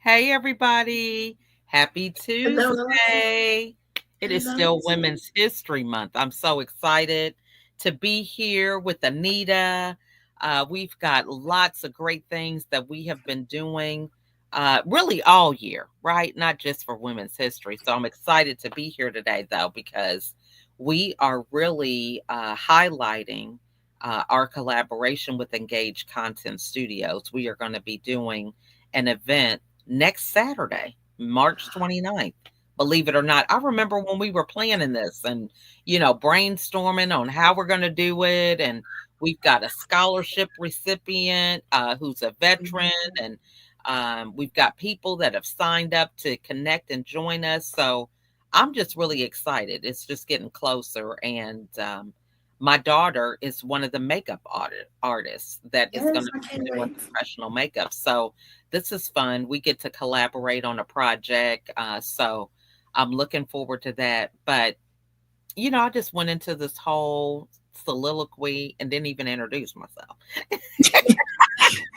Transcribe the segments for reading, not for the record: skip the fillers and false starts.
Hey, everybody. Happy Hello. Tuesday. It is Hello. still Women's History Month. I'm so excited to be here with Anita. We've got lots of great things that we have been doing really all year, right? Not just for Women's History. So I'm excited to be here today, though, because we are really highlighting our collaboration with Engage Content Studios. We are going to be doing an event next Saturday, March 29th. Believe it or not, I remember when we were planning this and, brainstorming on how we're going to do it. And we've got a scholarship recipient who's a veteran. And we've got people that have signed up to connect and join us. So I'm just really excited. It's just getting closer. And my daughter is one of the makeup artists that is going Yes, to I be can't doing wait. professional makeup. So this is fun. We get to collaborate on a project. So I'm looking forward to that. But, I just went into this whole soliloquy and didn't even introduce myself.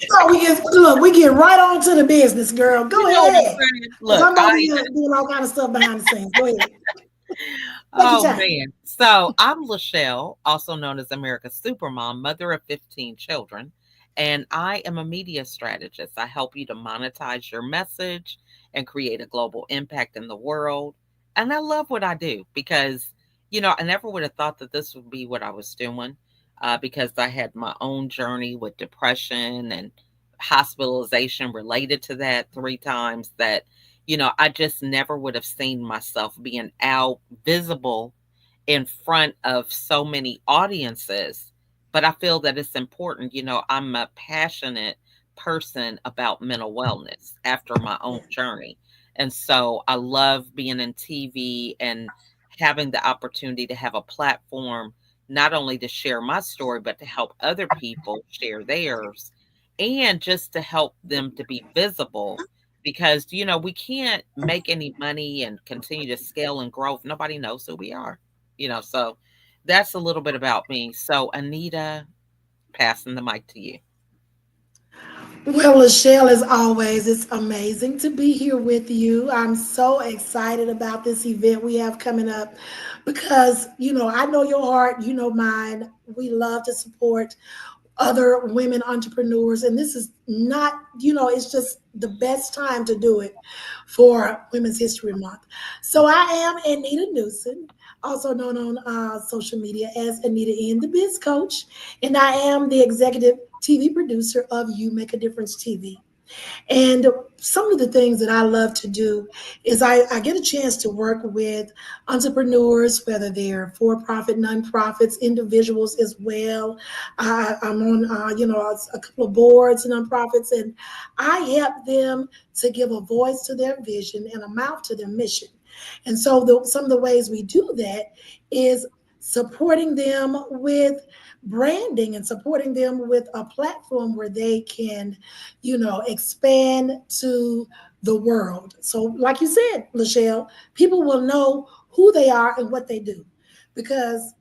So we get right on to the business, girl. Go You know what I'm ahead. saying? Because Look, I'm over here doing all kind of stuff behind the scenes. Go ahead. Take your oh time. man. So I'm Lachelle, also known as America's Supermom, mother of 15 children, and I am a media strategist. I help you to monetize your message and create a global impact in the world. And I love what I do because, I never would have thought that this would be what I was doing because I had my own journey with depression and hospitalization related to that 3 times that I just never would have seen myself being out visible in front of so many audiences. But I feel that it's important. I'm a passionate person about mental wellness after my own journey. And so I love being in TV and having the opportunity to have a platform, not only to share my story, but to help other people share theirs and just to help them to be visible because we can't make any money and continue to scale and grow if nobody knows who we are. So that's a little bit about me. So Anita, passing the mic to you. Well, Lachelle, as always, it's amazing to be here with you. I'm so excited about this event we have coming up because, I know your heart, you know mine. We love to support other women entrepreneurs. And this is not, it's just the best time to do it for Women's History Month. So I am Anita Newson, also known on social media as Anita N, the Biz Coach. And I am the executive TV producer of You Make a Difference TV. And some of the things that I love to do is I get a chance to work with entrepreneurs, whether they're for-profit, nonprofits, individuals as well. I'm on, a couple of boards, nonprofits, and I help them to give a voice to their vision and a mouth to their mission. And so some of the ways we do that is supporting them with branding and supporting them with a platform where they can expand to the world. So, like you said, Lachelle, people will know who they are and what they do. Because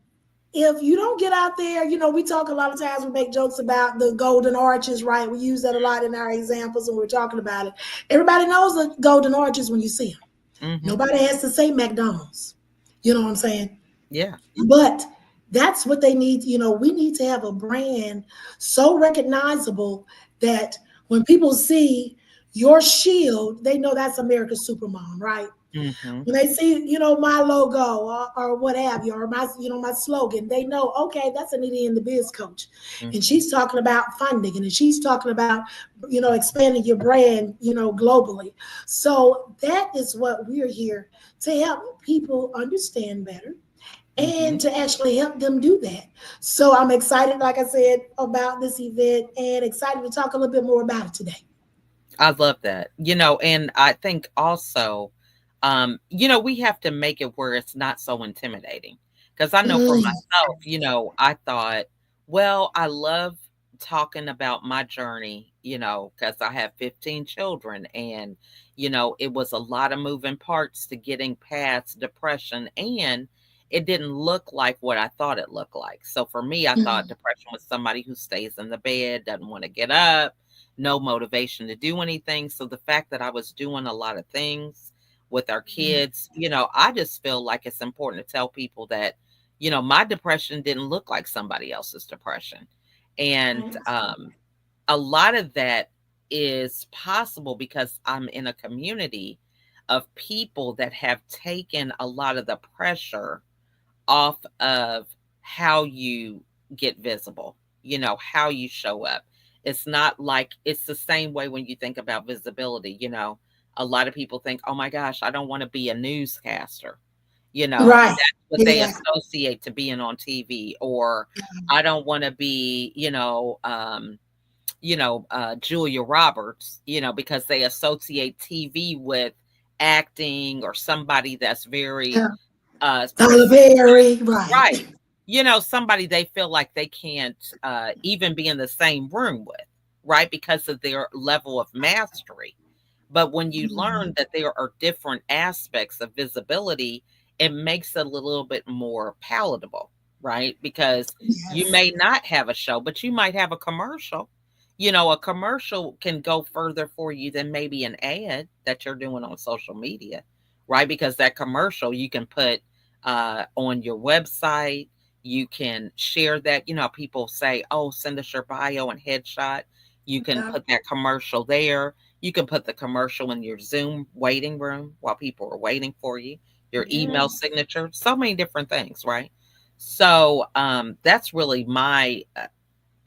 if you don't get out there, we talk a lot of times, we make jokes about the golden arches, right? We use that a lot in our examples when we're talking about it. Everybody knows the golden arches when you see them. Hmm. Nobody has to say McDonald's. You know what I'm saying? Yeah. But that's what they need. We need to have a brand so recognizable that when people see your shield, they know that's America's Supermom, right? Hmm. When they see, my logo or what have you, or my slogan, they know, okay, that's Anita in the Biz Coach. And Hmm. she's talking about funding and she's talking about, expanding your brand, globally. So that is what we're here to help people understand better Hmm. and to actually help them do that. So I'm excited, like I said, about this event and excited to talk a little bit more about it today. I love that. And I think also, we have to make it where it's not so intimidating. Because I know for Mm, myself, I thought, well, I love talking about my journey, because I have 15 children and, it was a lot of moving parts to getting past depression and it didn't look like what I thought it looked like. So for me, I thought mm, depression was somebody who stays in the bed, doesn't want to get up, no motivation to do anything. So the fact that I was doing a lot of things with our Yeah. kids, I just feel like it's important to tell people that, my depression didn't look like somebody else's depression. And a lot of that is possible because I'm in a community of people that have taken a lot of the pressure off of how you get visible, how you show up. It's not like it's the same way when you think about visibility. A lot of people think, oh my gosh, I don't want to be a newscaster. Right. That's what they Exactly. associate to being on TV, or I don't want to be, Julia Roberts, because they associate TV with acting or somebody that's very Yeah. Tyler present. Perry. Right. Right. Somebody they feel like they can't even be in the same room with, right? Because of their level of mastery. But when you learn Mhm. that there are different aspects of visibility, it makes it a little bit more palatable, right? Because you Yes. may not have a show, but you might have a commercial. A commercial can go further for you than maybe an ad that you're doing on social media, right? Because that commercial you can put on your website. You can share that. People say, oh, send us your bio and headshot. You can Yeah. put that commercial there. You can put the commercial in your Zoom waiting room while people are waiting for you, your email Yes. signature, so many different things, right? So that's really my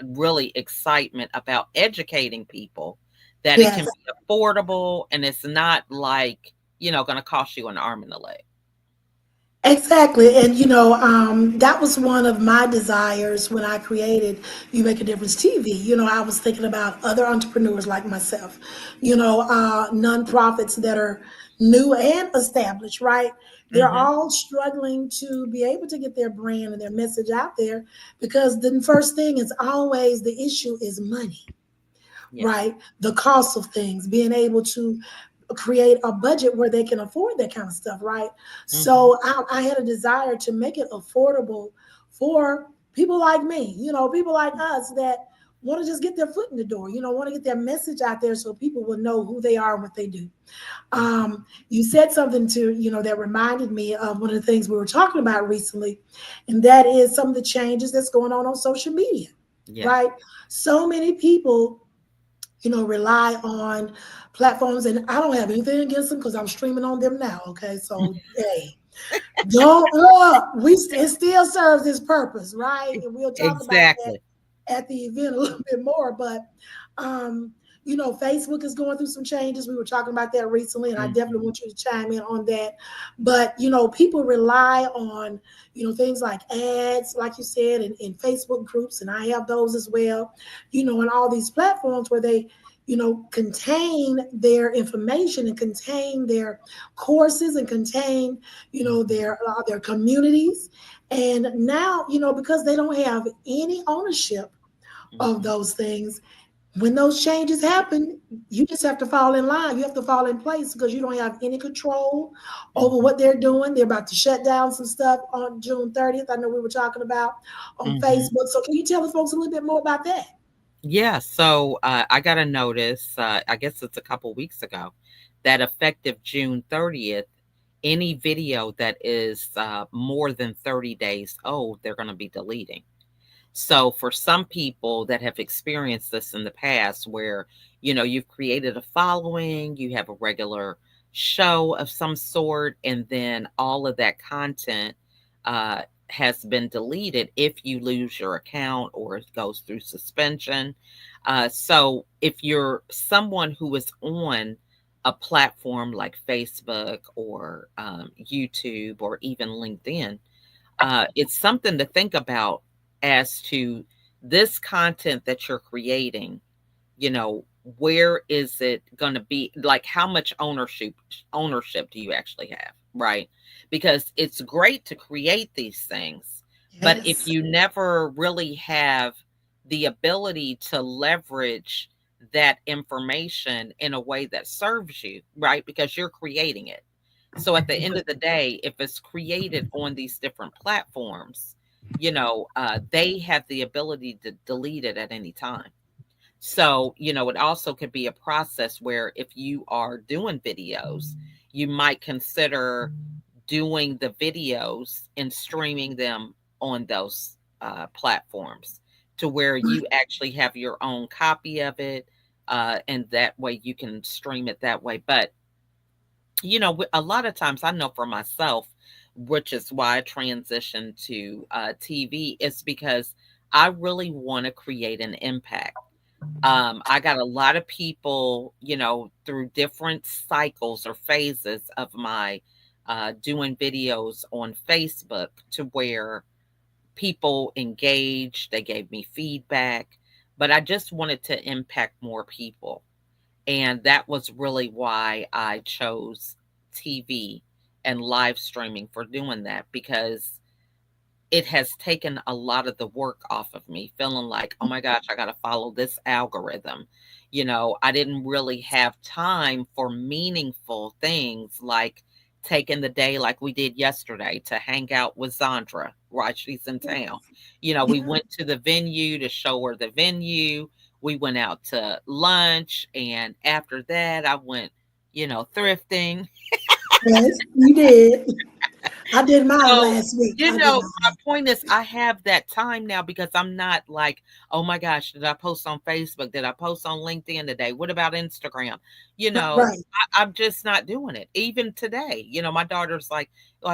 really excitement about educating people that it can Yes. be affordable and it's not like, going to cost you an arm and a leg. Exactly. And that was one of my desires when I created You Make a Difference TV. I was thinking about other entrepreneurs like myself, nonprofits that are new and established, right? They're Hmm. all struggling to be able to get their brand and their message out there because the first thing is always the issue is money, Yeah. right? The cost of things, being able to create a budget where they can afford that kind of stuff, right? Hmm. So I had a desire to make it affordable for people like me, people like us that want to just get their foot in the door, want to get their message out there so people will know who they are and what they do. You said something to, that reminded me of one of the things we were talking about recently, and that is some of the changes that's going on social media, Yeah. right? So many people rely on platforms, and I don't have anything against them because I'm streaming on them now. Okay, so hey, don't it still serves its purpose, right? And we'll talk about that Exactly. at the event a little bit more. But um, Facebook is going through some changes. We were talking about that recently, and I definitely Hmm. want you to chime in on that. But people rely on things like ads, like you said, in Facebook groups, and I have those as well. And all these platforms where they contain their information and contain their courses and contain their communities. And now because they don't have any ownership of Hmm. those things, when those changes happen, you just have to fall in line. You have to fall in place because you don't have any control over Hmm. what they're doing. They're about to shut down some stuff on June 30th. I know we were talking about on Hmm. Facebook. So can you tell the folks a little bit more about that? Yeah. So I got a notice, I guess it's a couple weeks ago, that effective June 30th, any video that is more than 30 days old, they're going to be deleting. So for some people that have experienced this in the past where, you've created a following, you have a regular show of some sort, and then all of that content uh, has been deleted if you lose your account or it goes through suspension. So if you're someone who is on a platform like Facebook or YouTube or even LinkedIn, it's something to think about as to this content that you're creating, where is it going to be, like how much ownership do you actually have, right? Because it's great to create these things, but if Yes. you never really have the ability to leverage that information in a way that serves you, right? Because you're creating it. So at the end of the day, if it's created on these different platforms, they have the ability to delete it at any time. So, it also could be a process where if you are doing videos, you might consider doing the videos and streaming them on those platforms to where you actually have your own copy of it. And that way you can stream it that way. But, a lot of times I know for myself, which is why I transitioned to TV, is because I really want to create an impact. I got a lot of people, through different cycles or phases of my doing videos on Facebook to where people engaged, they gave me feedback, but I just wanted to impact more people. And that was really why I chose TV and live streaming for doing that, because it has taken a lot of the work off of me, feeling like, oh my gosh, I got to follow this algorithm. I didn't really have time for meaningful things like taking the day like we did yesterday to hang out with Zondra while she's in town. We Yeah. went to the venue to show her the venue. We went out to lunch. And after that, I went, thrifting. Yes, you did. I did mine So, last week. I did my mine. point is I have that time now because I'm not like, oh my gosh, did I post on Facebook? Did I post on LinkedIn today? What about Instagram? Right. I'm just not doing it. Even today, my daughter's like,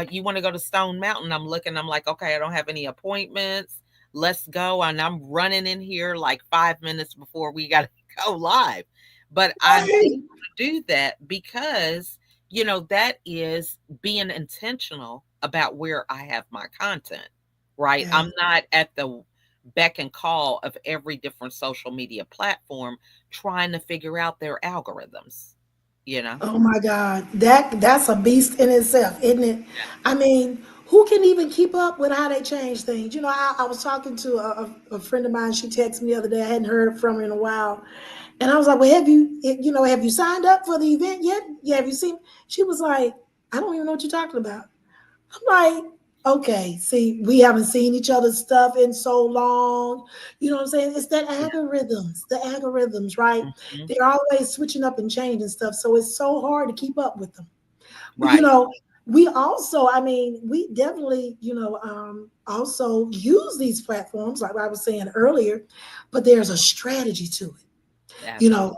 you want to go to Stone Mountain? I'm looking, I'm like, okay, I don't have any appointments. Let's go. And I'm running in here like 5 minutes before we got to go live. But I'm Right. able to do that because that is being intentional about where I have my content, right? Yeah. I'm not at the beck and call of every different social media platform trying to figure out their algorithms, you know? Oh my God, that's a beast in itself, isn't it? Yeah. I mean, who can even keep up with how they change things? I was talking to a friend of mine. She texted me the other day. I hadn't heard from her in a while, and I was like, "Well, have you signed up for the event yet? Yeah, have you seen?" She was like, "I don't even know what you're talking about." I'm like, okay, see, we haven't seen each other's stuff in so long. You know what I'm saying? It's that Yeah. the algorithms, right? Mhm. They're always switching up and changing stuff. So it's so hard to keep up with them. But, Right. we also, I mean, we definitely, also use these platforms, like I was saying earlier, but there's a strategy to it. You Absolutely. know,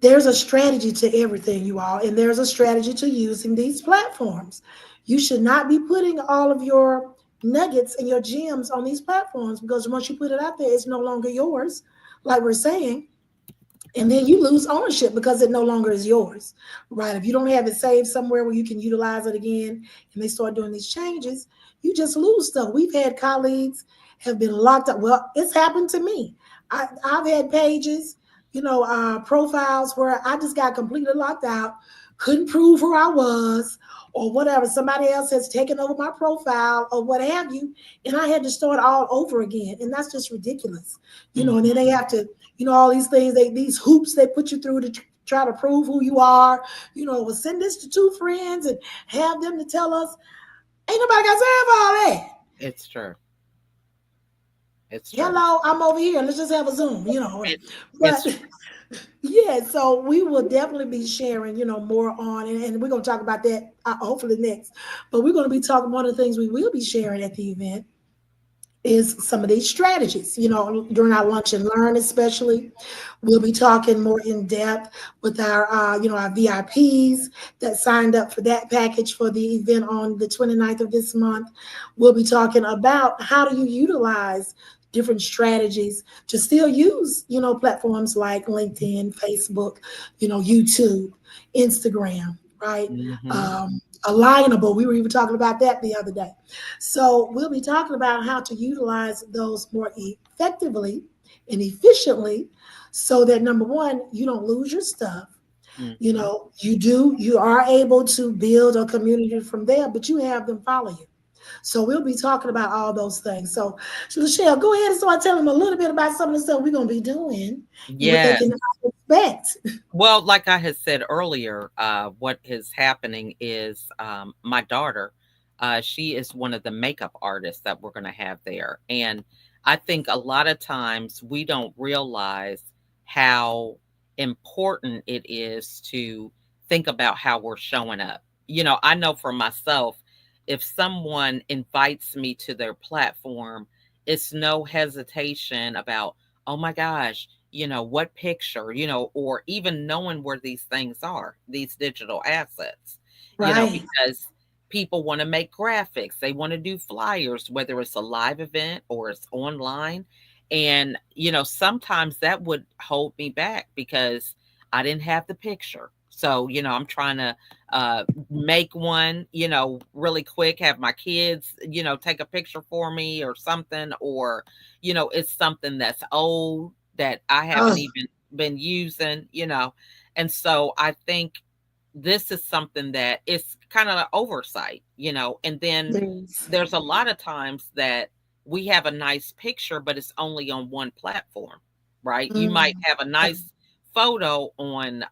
there's a strategy to everything, you all, and there's a strategy to using these platforms. You should not be putting all of your nuggets and your gems on these platforms because once you put it out there, it's no longer yours, like we're saying. And then you lose ownership because it no longer is yours, right? If you don't have it saved somewhere where you can utilize it again and they start doing these changes, you just lose stuff. We've had colleagues have been locked up. Well, it's happened to me. I've had pages, profiles where I just got completely locked out, couldn't prove who I was or whatever. Somebody else has taken over my profile or what have you. And I had to start all over again. And that's just ridiculous, and then Mhm. they have to all these things, these hoops they put you through to try to prove who you are. We'll send this to two friends and have them to tell us. Ain't nobody got time for all that. It's true. It's true. Hello, I'm over here. Let's just have a Zoom, It, it's But yeah, so we will definitely be sharing, more on, and we're going to talk about that hopefully next. But we're going to be talking, one of the things we will be sharing at the event is some of these strategies, during our lunch and learn, especially. We'll be talking more in depth with our VIPs that signed up for that package for the event on the 29th of this month. We'll be talking about how do you utilize different strategies to still use, platforms like LinkedIn, Facebook, YouTube, Instagram, right? mhm. Alignable. We were even talking about that the other day. So we'll be talking about how to utilize those more effectively and efficiently so that number one, you don't lose your stuff. Mhm. You are able to build a community from there, but you have them follow you. So we'll be talking about all those things. So Michelle, go ahead and start telling them a little bit about some of the stuff we're going to be doing and what they Yes. can expect. Well, like I had said earlier, what is happening is my daughter, she is one of the makeup artists that we're going to have there. And I think a lot of times we don't realize how important it is to think about how we're showing up. I know for myself, if someone invites me to their platform, it's no hesitation about, oh my gosh, what picture, or even knowing where these things are, these digital assets, Right. because people want to make graphics, they want to do flyers, whether it's a live event or it's online. And, sometimes that would hold me back because I didn't have the picture. So, I'm trying to make one, really quick, have my kids, take a picture for me or something, or, it's something that's old that I haven't Oh, even been using, And so I think this is something that is kind of an oversight, and then there's there's a lot of times that we have a nice picture, but it's only on one platform, right? You might mm, have a nice photo on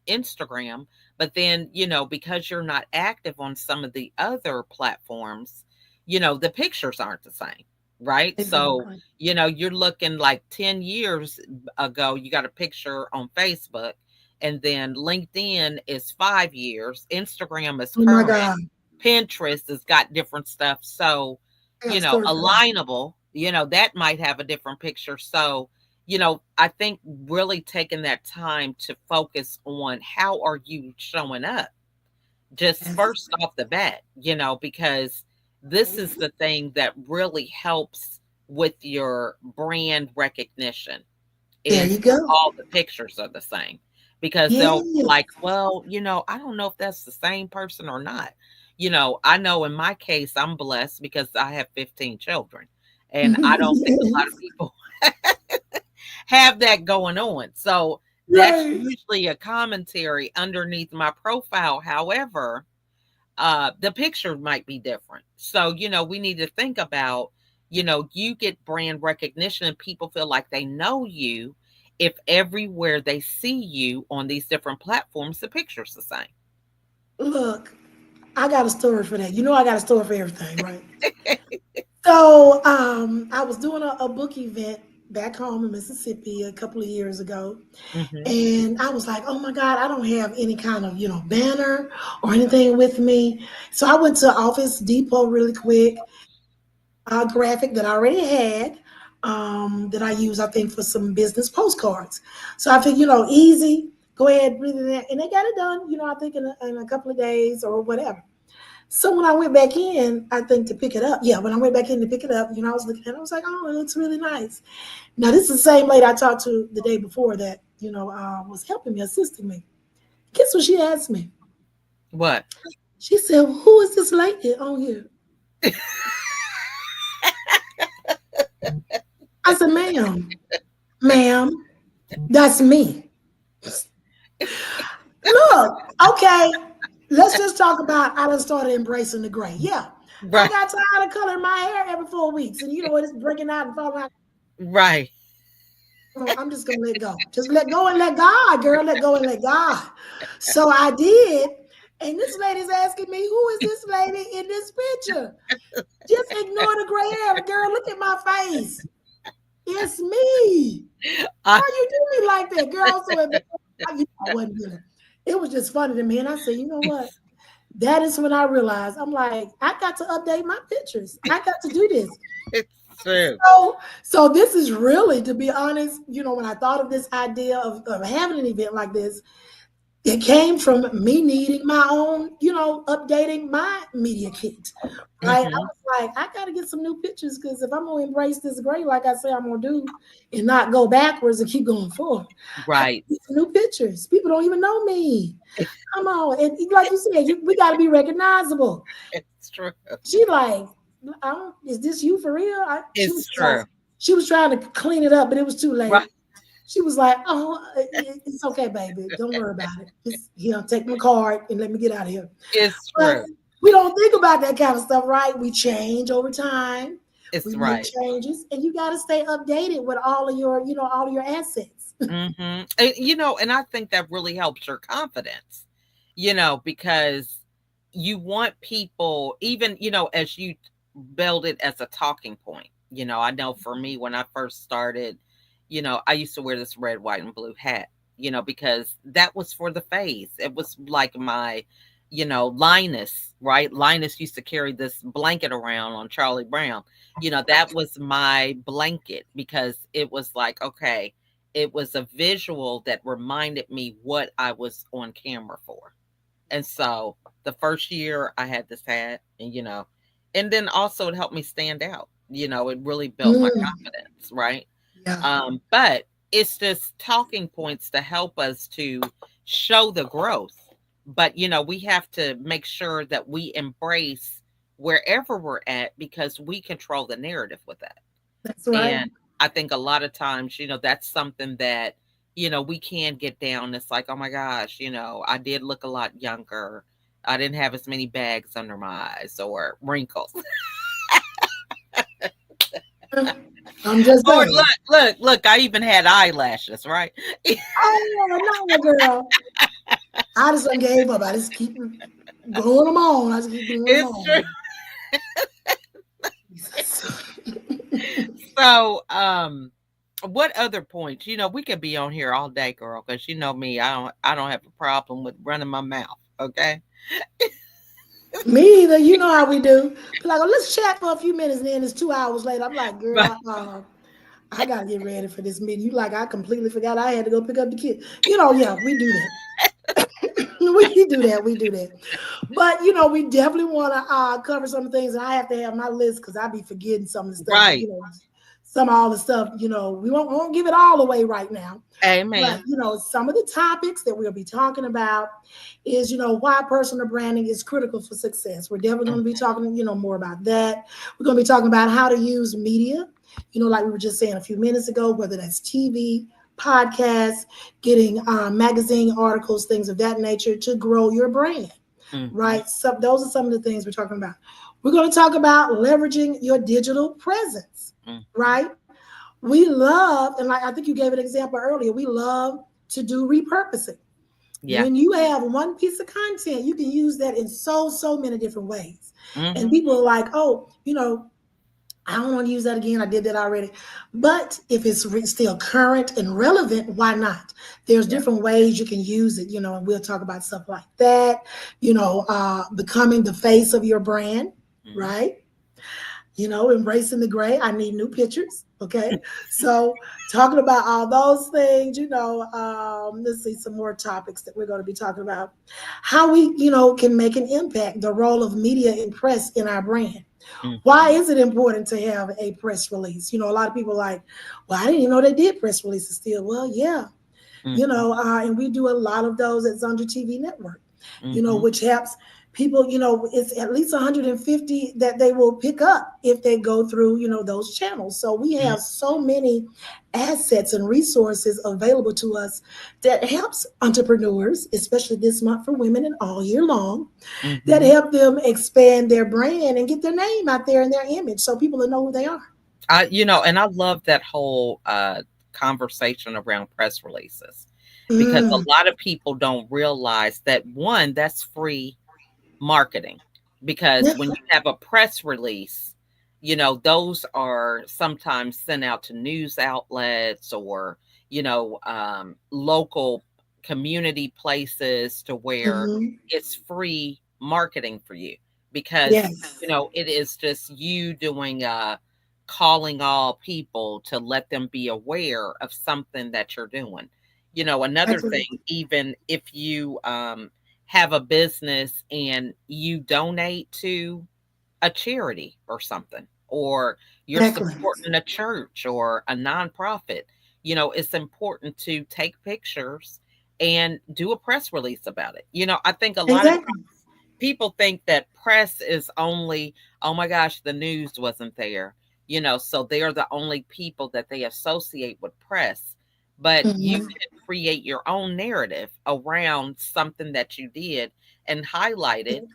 Instagram, but then, because you're not active on some of the other platforms, the pictures aren't the same, right? So, exactly. you're looking like 10 years ago, you got a picture on Facebook, and then LinkedIn is 5 years, Instagram is Oh my current, God. Pinterest has got different stuff. So, I got a story for that. Alignable, that might have a different picture. So, I think really taking that time to focus on how are you showing up just Yes. first off the bat, because this is the thing that really helps with your brand recognition There is you if go. all the pictures are the same, because they'll be Yes. like, well, I don't know if that's the same person or not. I know in my case, I'm blessed because I have 15 children, and I don't think a lot of Yes. people have that going on. So that's Right. usually a commentary underneath my profile. However, the picture might be different. So, we need to think about, you get brand recognition and people feel like they know you if everywhere they see you on these different platforms, the picture's the same. Look, I got a story for that. You know I got a story for everything, right? So, I was doing a book event back home in Mississippi a couple of years ago, Hmm. and I was like, "Oh my God, I don't have any kind of banner or anything with me." So I went to Office Depot really quick, a graphic that I already had, that I use, I think, for some business postcards. So I think, easy, go ahead, breathe in there. And they got it done, I think in a couple of days or whatever. So when I went back in, I think to pick it up, yeah, when I went back in to pick it up, I was looking at it, I was like, oh, it looks really nice. Now, this is the same lady I talked to the day before that, was helping me, assisting me. Guess what she asked me? What? She said, who is this lady on here? I said, ma'am, that's me. Look, okay, let's just talk about I done started embracing the gray. Yeah, I Right. got tired of coloring my hair every 4 weeks, and it's breaking out and falling out. Right. I'm just gonna let go. Just let go and let God, girl. Let go and let God. So I did, and this lady's asking me, "Who is this lady in this picture?" Just ignore the gray hair, girl. Look at my face. It's me. I, Why you do me like that, girl? I'm so embarrassed. I wasn't feeling. It was just funny to me, and I said, you know what? That is when I realized I'm like, I got to update my pictures. I got to do this. it's true. So this is really, to be honest, when I thought of this idea of having an event like this, it came from me needing my own, updating my media kit. Right. I Hmm. was like, I gotta get some new pictures because if I'm gonna embrace this gray, like I say I'm gonna do, and not go backwards and keep going forward, I Right. need some new pictures. People don't even know me. Come on. And like you said, we gotta be recognizable. It's true. She like, is this you for real? It's true. She was trying to clean it up, but it was too Right. late. She was like, "Oh, it's okay, baby. Don't worry about it. Just take my card and let me get out of here." It's But true. we don't think about that kind of stuff, right? We change over time. It's We make right. changes, and you got to stay updated with all of your assets. Mhm. And I think that really helps your confidence, because you want people, even, as you build it as a talking point. I know for me, when I first started, I used to wear this red, white, and blue hat, because that was for the face. It was like my, Linus, right? Linus used to carry this blanket around on Charlie Brown. That was my blanket because it was like, okay, it was a visual that reminded me what I was on camera for. And so the first year I had this hat, and then also it helped me stand out. It really built my Mm, confidence, right? yeah, But it's just talking points to help us to show the growth. But we have to make sure that we embrace wherever we're at because we control the narrative with that. that's right. And I think a lot of times, that's something that, we can get down. It's like, oh my gosh, I did look a lot younger. I didn't have as many bags under my eyes or wrinkles. I'm just Or saying. look, I even had eyelashes, right? Oh no, girl. I just done gave up. I just keep growing them on. I just keep growing them It's true. on. So, what other points? We could be on here all day, girl, because you know me, I don't have a problem with running my mouth. Okay. Me either. You know how we do. Be like, oh, let's chat for a few minutes, and then it's 2 hours later. I'm like, But girl, I gotta get ready for this meeting. You like, I completely forgot I had to go pick up the kid. Yeah, we do that. We do that. We do that. But we definitely want to cover some things, and I have to have my list because I be forgetting some of the stuff. right. Some of all the stuff. We won't give it all away right now. But Amen. some of the topics that we'll be talking about is why personal branding is critical for success. We're definitely going to be talking more about that. We're going to be talking about how to use media. Like we were just saying a few minutes ago, whether that's TV, podcasts, getting magazine articles, things of that nature to grow your brand, Mm-hmm. right? So those are some of the things we're talking about. We're going to talk about leveraging your digital presence, Mm-hmm. right? We love, and like I think you gave an example earlier, we love to do repurposing. Yeah. When you have one piece of content, you can use that in so many different ways. And Mm-hmm. people are like, oh, I don't want to use that again. I did that already. But if it's still current and relevant, why not? There's Yeah. different ways you can use it, and we'll talk about stuff like that. Becoming the face of your brand, Mm-hmm. right? Embracing the gray. I need new pictures. Okay. So talking about all those things, let's see some more topics that we're going to be talking about. How we, can make an impact, the role of media and press in our brand. Why Mm-hmm. is it important to have a press release? A lot of people are like, well, I didn't even know they did press releases still. Well, yeah, Mm-hmm. and we do a lot of those at Zondra TV Network, Mm-hmm. which helps people, it's at least 150 that they will pick up if they go through, those channels. So we have so many assets and resources available to us that helps entrepreneurs, especially this month for women and all year long, that Mm-hmm. help them expand their brand and get their name out there and their image so people will know who they are. And I love that whole conversation around press releases because a Mm, lot of people don't realize that one, that's free marketing because yeah, when you have a press release, those are sometimes sent out to news outlets or, local community places to where mhm, it's free marketing for you because, yes, it is just you doing calling all people to let them be aware of something that you're doing. Another exactly. thing, even if you have a business and you donate to a charity or something, or you're Exactly. supporting a church or a nonprofit, it's important to take pictures and do a press release about it. I think a lot of Exactly. people think that press is only, oh my gosh, the news wasn't there, so they're the only people that they associate with press. But you Mhm. can create your own narrative around something that you did and highlight it,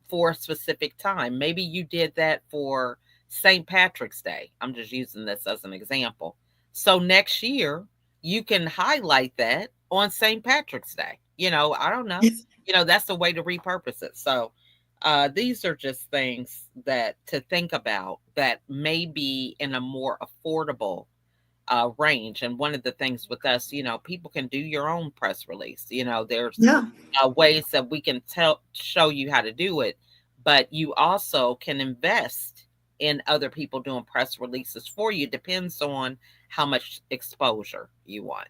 for a specific time. Maybe you did that for St. Patrick's Day. I'm just using this as an example. So next year, you can highlight that on St. Patrick's Day. I don't know, Yes, that's the way to repurpose it. So these are just things that to think about that may be in a more affordable range. And one of the things with us, people can do your own press release. There's Yeah, ways that we can show you how to do it, but you also can invest in other people doing press releases for you. Depends on how much exposure you want,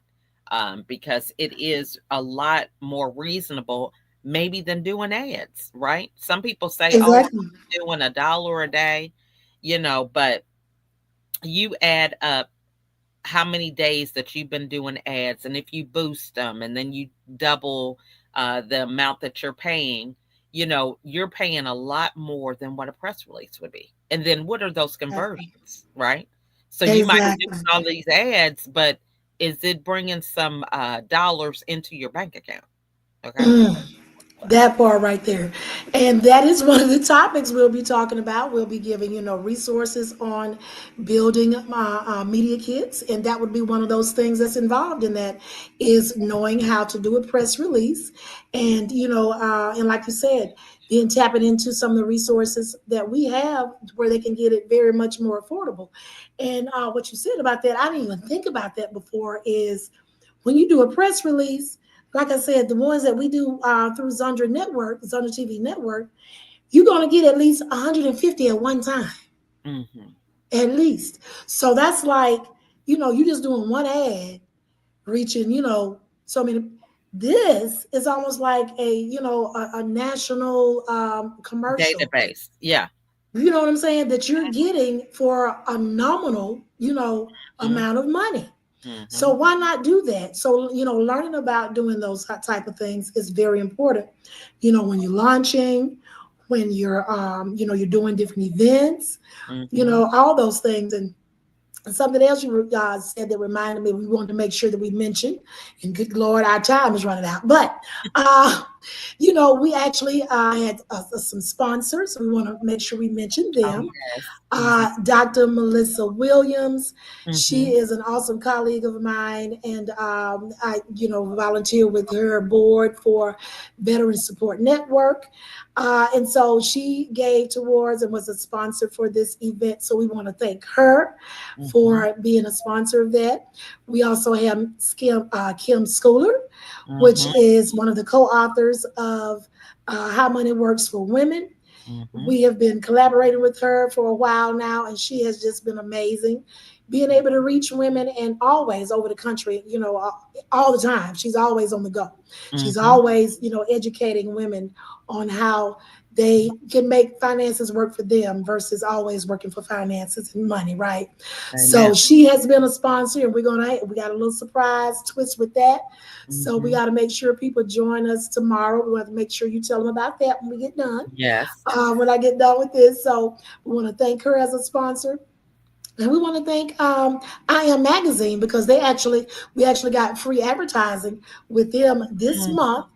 because it is a lot more reasonable maybe than doing ads, right? Some people say, oh, exactly. I'm doing $1 a day, but you add up how many days that you've been doing ads, and if you boost them and then you double the amount that you're paying, you're paying a lot more than what a press release would be. And then what are those Exactly. conversions, right? So you might be doing Exactly. all these ads, but is it bringing some dollars into your bank account? Okay. Mm. That part right there. And that is one of the topics we'll be talking about. We'll be giving, resources on building media kits. And that would be one of those things that's involved in that is knowing how to do a press release. And, and like you said, then tapping into some of the resources that we have where they can get it very much more affordable. And what you said about that, I didn't even think about that before, is when you do a press release, like I said, the ones that we do through Zondra Network, Zondra TV Network, you're going to get at least 150 at one time, Mm-hmm. at least. So that's like, you're just doing one ad reaching, so many. This is almost like a national commercial. Database. Yeah. You know what I'm saying? That you're getting for a nominal, Mm-hmm. amount of money. So Mm-hmm. why not do that? So, learning about doing those type of things is very important. When you're launching, when you're doing different events, Mm-hmm. all those things. And something else you said that reminded me, we wanted to make sure that we mentioned, and good Lord, our time is running out. But, uh, we actually had some sponsors. We want to make sure we mention Oh, them. yes. Mm-hmm. Dr. Melissa Williams. She Mm-hmm. is an awesome colleague of mine, and I, volunteer with her board for Veteran Support Network. And so she gave towards and was a sponsor for this event. So we want to thank her Mm-hmm. for being a sponsor of that. We also have Kim Schooler, which Mm-hmm. is one of the co-authors of How Money Works for Women. Mm-hmm. We have been collaborating with her for a while now, and she has just been amazing. Being able to reach women and always over the country, all the time. She's always on the go. She's Mm-hmm. always, educating women on how they can make finances work for them versus always working for finances and money, right? So Amen. she has been a sponsor, and we got a little surprise twist with that. So we Mm-hmm. got to make sure people join us tomorrow. We have to make sure you tell them about that when we get done, Yes. when I get done with this. So we want to thank her as a sponsor. And we want to thank I Am Magazine because we actually got free advertising with them this Mm. month,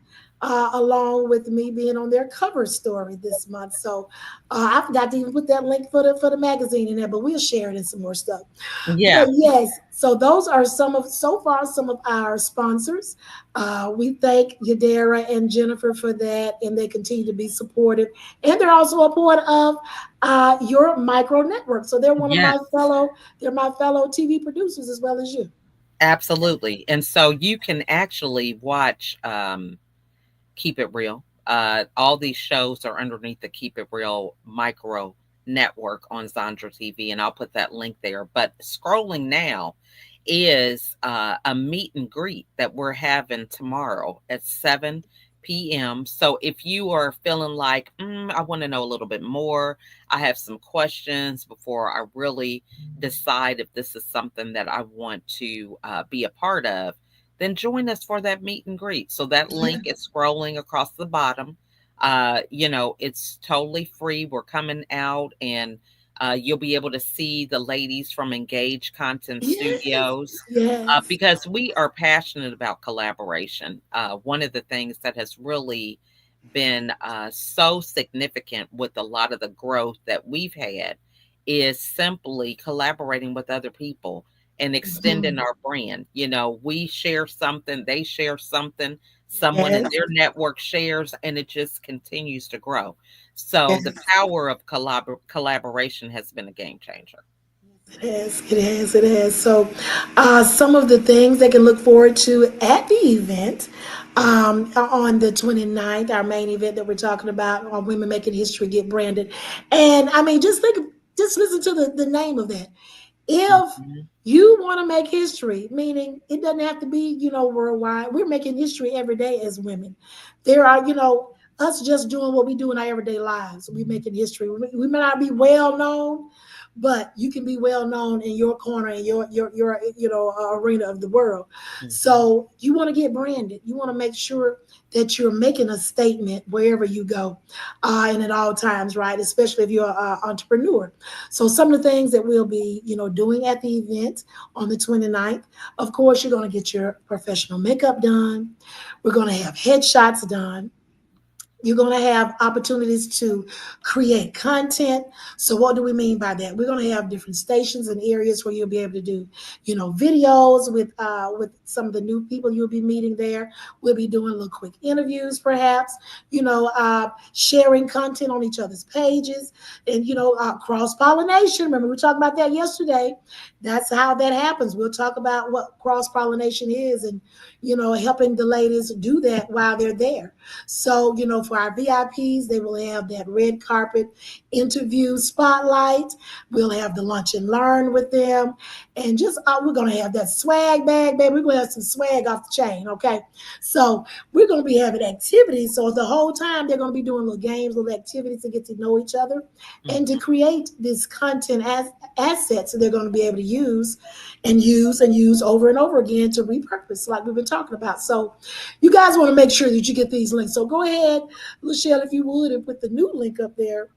along with me being on their cover story this month. So I forgot to even put that link for the magazine in there, but we'll share it in some more stuff. But Yeah. yes, so those are so far some of our sponsors. We thank Yadera and Jennifer for that, and they continue to be supportive. And they're also a part of your micro network. So they're one of Yes. they're my fellow TV producers as well as you. Absolutely. And so you can actually watch Keep It Real. All these shows are underneath the Keep It Real micro network on Zondra TV, and I'll put that link there. But scrolling now is a meet and greet that we're having tomorrow at 7 p.m. So if you are feeling like, I want to know a little bit more, I have some questions before I really decide if this is something that I want to be a part of, then join us for that meet and greet. So that Yeah. link is scrolling across the bottom. It's totally free. We're coming out, and you'll be able to see the ladies from Engage Content Yes. Studios, Yes. because we are passionate about collaboration. One of the things that has really been so significant with a lot of the growth that we've had is simply collaborating with other people and extending Mhm. our brand. We share something, they share something, someone in Yes. their network shares, and it just continues to grow. So the Yes. power of collaboration has been a game changer. It has. So, some of the things they can look forward to at the event on the 29th, our main event that we're talking about on Women Making History Get Branded. And I mean, just listen to the name of that. If Mhm. you want to make history, meaning it doesn't have to be, worldwide. We're making history every day as women. There are, us just doing what we do in our everyday lives. We making history. We may not be well known, but you can be well known in your corner, in your arena of the world. Mhm. So you want to get branded. You want to make sure that you're making a statement wherever you go, and at all times, right? Especially if you're an entrepreneur. So some of the things that we'll be, doing at the event on the 29th, of course, you're going to get your professional makeup done. We're going to have headshots done. You're going to have opportunities to create content. So what do we mean by that? We're going to have different stations and areas where you'll be able to do, videos with some of the new people you'll be meeting there. We'll be doing little quick interviews, perhaps, sharing content on each other's pages, and cross pollination. Remember we talked about that yesterday. That's how that happens. We'll talk about what cross pollination is, and helping the ladies do that while they're there. So, for our VIPs, they will have that red carpet interview spotlight. We'll have the lunch and learn with them. And just, we're going to have that swag bag, baby. We're going to have some swag off the chain, okay? So, we're going to be having activities. So, the whole time, they're going to be doing little games, little activities to get to know each other and to Mhm. create this content as assets that they're going to be able to use over and over again to repurpose, like we've been talking about. So, you guys want to make sure that you get these links. So go ahead, Lachelle, if you would, and put the new link up there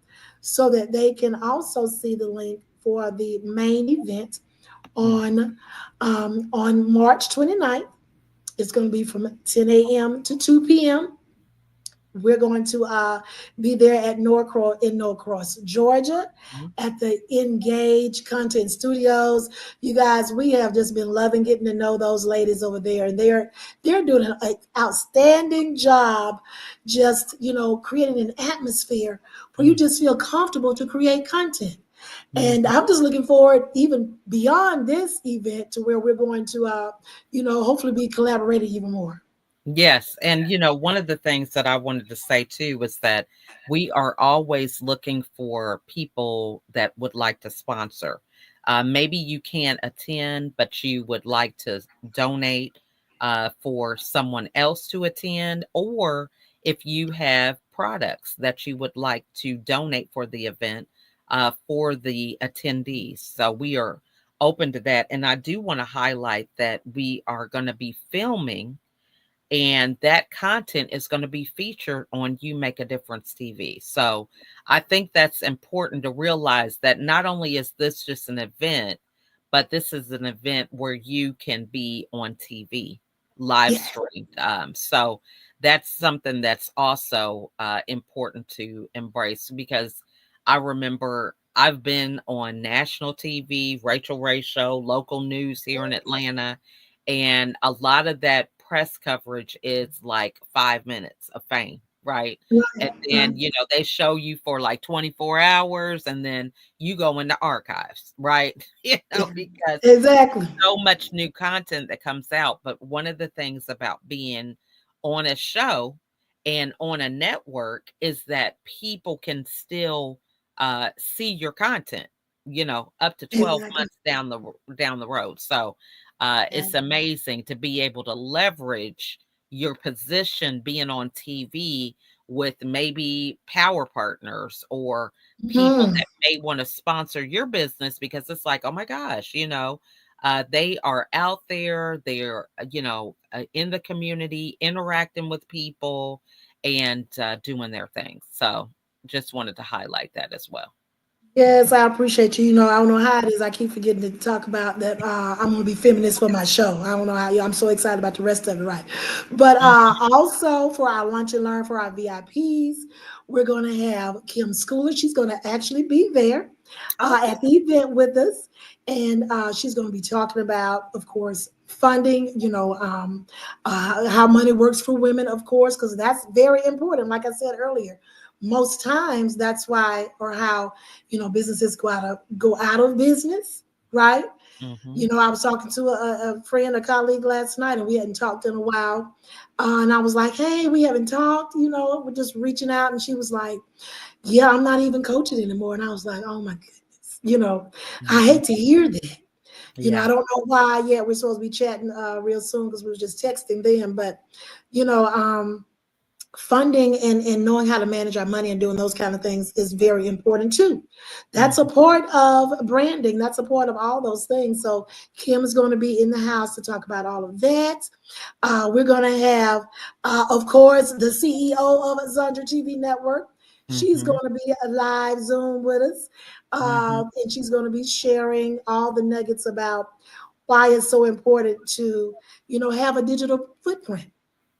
so that they can also see the link for the main event Mhm. on March 29th. It's going to be from 10 a.m. to 2 p.m. We're going to be there at Norcross, Georgia, Mhm. at the Engage Content Studios. You guys, we have just been loving getting to know those ladies over there, and they're doing an outstanding job, just creating an atmosphere where you Mhm. just feel comfortable to create content. And Mhm. I'm just looking forward, even beyond this event, to where we're going to, hopefully be collaborating even more. Yes, and one of the things that I wanted to say too was that we are always looking for people that would like to sponsor. Maybe you can't attend, but you would like to donate for someone else to attend, or if you have products that you would like to donate for the event for the attendees. So we are open to that. And I do want to highlight that we are going to be filming, and that content is going to be featured on You Make a Difference TV. So I think that's important to realize that not only is this just an event, but this is an event where you can be on TV live Yeah. streamed. So that's something that's also important to embrace, because I remember I've been on national TV, Rachel Ray Show, local news here in Atlanta, and a lot of that press coverage is like 5 minutes of fame, right? And Right, right. then, they show you for like 24 hours, and then you go in the archives, right? Yeah, Because exactly. so much new content that comes out. But one of the things about being on a show and on a network is that people can still see your content, up to 12 Exactly. months down the road. So Yeah. it's amazing to be able to leverage your position being on TV with maybe power partners or people Mhm. that may want to sponsor your business, because it's like, oh my gosh, they are out there, they're, in the community, interacting with people and doing their things. So just wanted to highlight that as well. Yes, I appreciate you. I don't know how it is. I keep forgetting to talk about that. I'm going to be feminist for my show. I don't know how. I'm so excited about the rest of it, right? But Mhm. also for our lunch and learn for our VIPs, we're going to have Kim Schooler. She's going to actually be there Okay. at the event with us, and she's going to be talking about, of course, funding. How money works for women, of course, because that's very important. Like I said earlier, most times that's why or how businesses go out of business, right? Mm-hmm. I was talking to a friend, a colleague last night, and we hadn't talked in a while. And I was like, hey, we haven't talked, we're just reaching out. And she was like, yeah, I'm not even coaching anymore. And I was like, oh my goodness, I Mm-hmm. hate to hear that. I Yeah. don't know why yet. We're supposed to be chatting real soon because we were just texting them. But, you know, um, funding and knowing how to manage our money and doing those kind of things is very important too. That's a Mm-hmm. part of branding. That's a part of all those things. So Kim is going to be in the house to talk about all of that. We're going to have, of course, the CEO of Zondra TV Network. She's Mm-hmm. going to be a live Zoom with us, Mm-hmm. and she's going to be sharing all the nuggets about why it's so important to, have a digital footprint,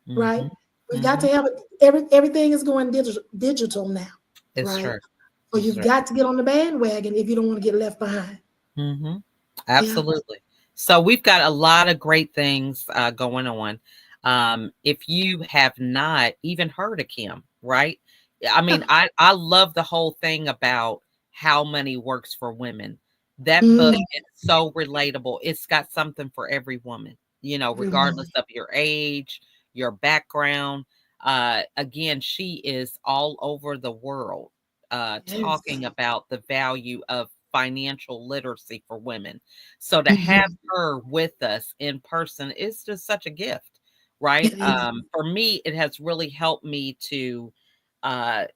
right? Mm-hmm. We've got Mm-hmm. to have it. Everything is going digital now, It's right? true. So It's you've true. got to get on the bandwagon if you don't want to get left behind. Mm-hmm. Yeah. Absolutely. So we've got a lot of great things going on. If you have not even heard of Kim, right? I mean, I love the whole thing about how money works for women. That book Mm, is so relatable. It's got something for every woman, everyone. regardless of your age, your background. Again, she is all over the world Yes. talking about the value of financial literacy for women. So to have Mhm. her with us in person is just such a gift, right? It is. For me, it has really helped me to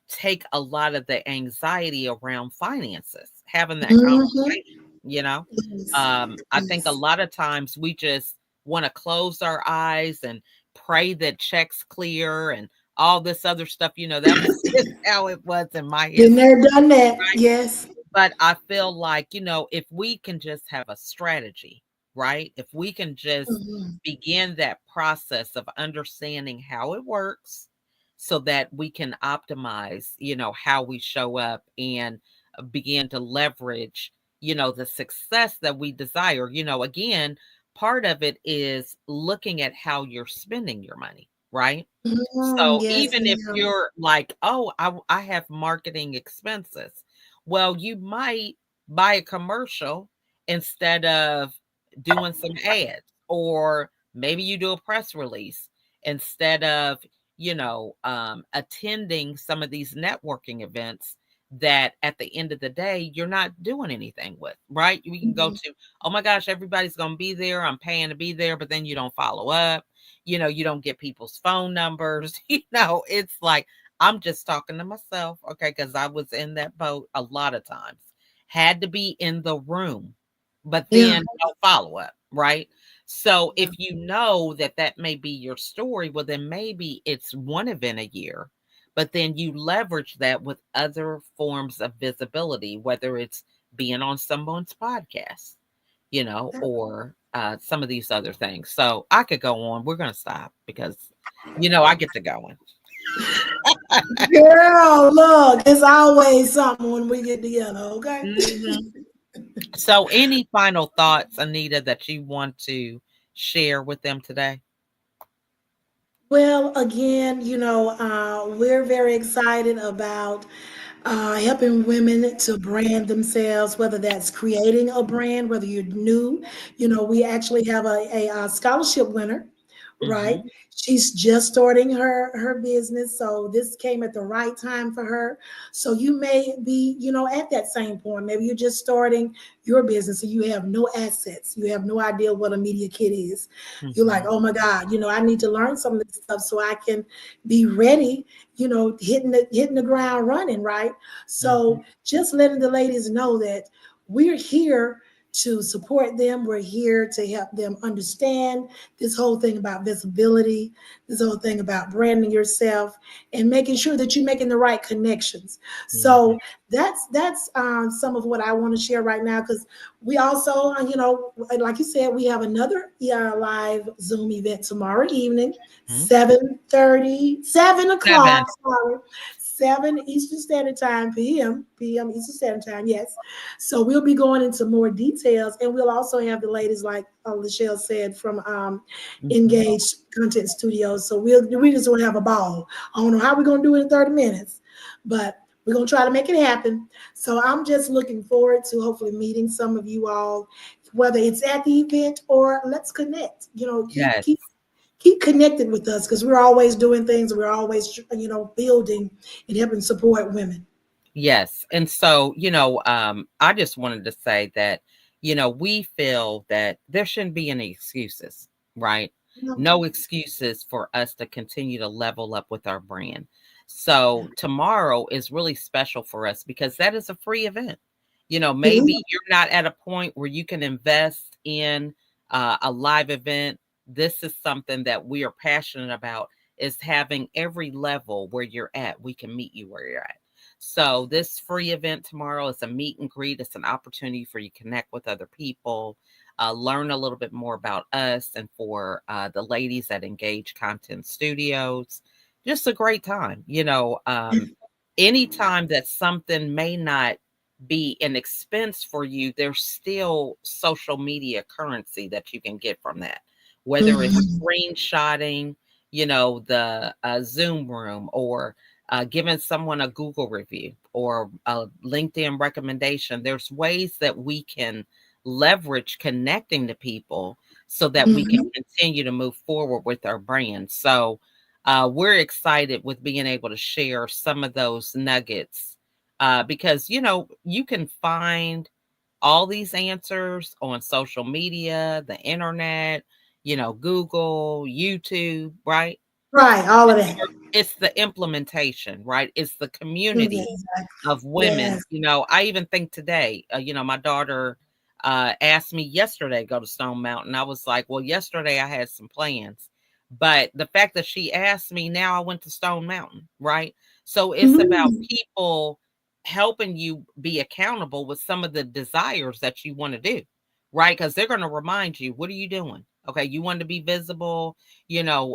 take a lot of the anxiety around finances, having that Mhm. conversation, you know. Yes. I think a Yes. lot of times we just want to close our eyes and pray that checks clear and all this other stuff. That was just how it was in my Been history. there, done that. Yes. But I feel like, if we can just have a strategy, right? If we can just Mhm. begin that process of understanding how it works so that we can optimize, how we show up and begin to leverage, the success that we desire. Again, part of it is looking at how you're spending your money, right? So Yes, even if ma'am. you're like, "Oh, I have marketing expenses." Well, you might buy a commercial instead of doing some ads, or maybe you do a press release instead of, attending some of these networking events that at the end of the day, you're not doing anything with, right? We can go Mhm. to, "Oh my gosh, everybody's going to be there. I'm paying to be there," but then you don't follow up, you don't get people's phone numbers. It's like I'm just talking to myself, okay, because I was in that boat a lot of times. Had to be in the room, but Yeah. then no follow up, right? So Yeah. if you know that that may be your story, well, then maybe it's one event a year, but then you leverage that with other forms of visibility, whether it's being on someone's podcast, or some of these other things. So I could go on. We're going to stop because, I get to going. Girl, look, it's always something when we get together, okay? Mhm. So, any final thoughts, Anita, that you want to share with them today? Well, again, we're very excited about helping women to brand themselves, whether that's creating a brand, whether you're new. We actually have a scholarship winner, right? Hmm. She's just starting her business, so this came at the right time for her. So you may be, at that same point. Maybe you're just starting your business and you have no assets. You have no idea what a media kit is. You're like, Hmm. oh my God, I need to learn some of this stuff so I can be ready, hitting the ground running, right? Hmm. So just letting the ladies know that we're here to support them. We're here to help them understand this whole thing about visibility, this whole thing about branding yourself, and making sure that you're making the right connections. Hmm. So that's some of what I want to share right now, because we also, like you said, we have another live Zoom event tomorrow evening, Hmm. 7:30, 7 o'clock. 7. Sorry, 7 Eastern Standard Time, p.m. Eastern Standard Time. Yes. So we'll be going into more details, and we'll also have the ladies, like Lachelle said, from Hmm. Engaged Content Studios. So we just want to have a ball. I don't know how we're gonna do it in 30 minutes, but We're going to try to make it happen. So I'm just looking forward to hopefully meeting some of you all, whether it's at the event or let's connect. Yes. Keep connected with us because we're always doing things. We're always, building and helping support women. Yes. And so, I just wanted to say that, we feel that there shouldn't be any excuses, right? No excuses for us to continue to level up with our brand. So tomorrow is really special for us because that is a free event. It is. Maybe you're not at a point where you can invest in a live event. This is something that we are passionate about, is having every level where you're at. We can meet you where you're at. So this free event tomorrow is a meet and greet. It's an opportunity for you to connect with other people, learn a little bit more about us, and for the ladies at Engage Content Studios, just a great time. Anytime that something may not be an expense for you, there's still social media currency that you can get from that, whether it's Mhm. screenshotting, the Zoom room, or giving someone a Google review or a LinkedIn recommendation. There's ways that we can leverage connecting to people so that we can Mhm. continue to move forward with our brand. So we're excited with being able to share some of those nuggets because, you can find all these answers on social media, the internet, Google, YouTube, right? Right, all of that. It's the implementation, right? It's the community Exactly. of women. Yes. I even think today, my daughter asked me yesterday to go to Stone Mountain. I was like, well, yesterday I had some plans. But the fact that she asked me, now I went to Stone Mountain, right? So it's about Mhm. people helping you be accountable with some of the desires that you want to do, right? Because they're going to remind you, what are you doing? Okay, you want to be visible,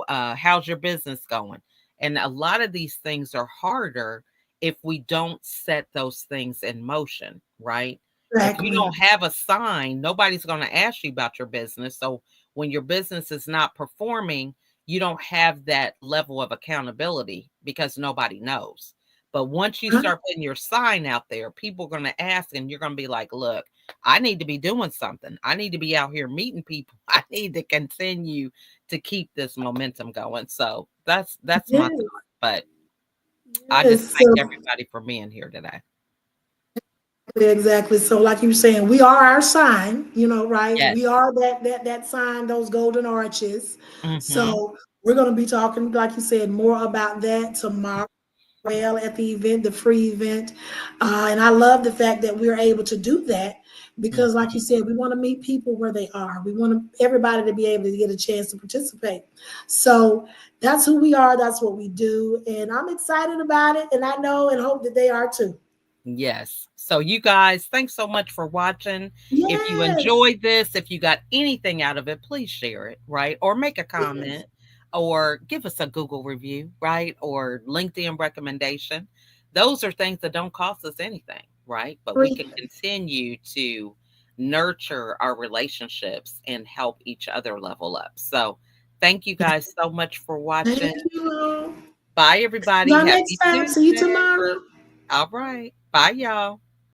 how's your business going? And a lot of these things are harder if we don't set those things in motion, right? If you Exactly. don't have a sign, nobody's going to ask you about your business. So when your business is not performing, you don't have that level of accountability because nobody knows. But once you Huh? start putting your sign out there, people are going to ask, and you're going to be like, look, I need to be doing something. I need to be out here meeting people. I need to continue to keep this momentum going. So that's my Yes. thought. But I just Yes. thank So everybody for being here today. exactly. So like you were saying, we are our sign, right? Yes. We are that sign, those golden arches. Hmm. So we're gonna be talking, like you said, more about that tomorrow. Well, at the event, the free event. And I love the fact that we're able to do that because, like you Hmm. said, we want to meet people where they are. We want everybody to be able to get a chance to participate. So that's who we are. That's what we do. And I'm excited about it. And I know and hope that they are too. Yes. So you guys, thanks so much for watching. If you Yes. enjoyed this, if you got anything out of it, please share it, right? Or make a Yes. comment or give us a Google review, right? Or LinkedIn recommendation. Those are things that don't cost us anything, right? But we can Free. continue to nurture our relationships and help each other level up. So thank you guys so much for watching. Thank you all. Bye, everybody. Y'all next Happy time. See you Tuesday. tomorrow. All right. Bye, y'all.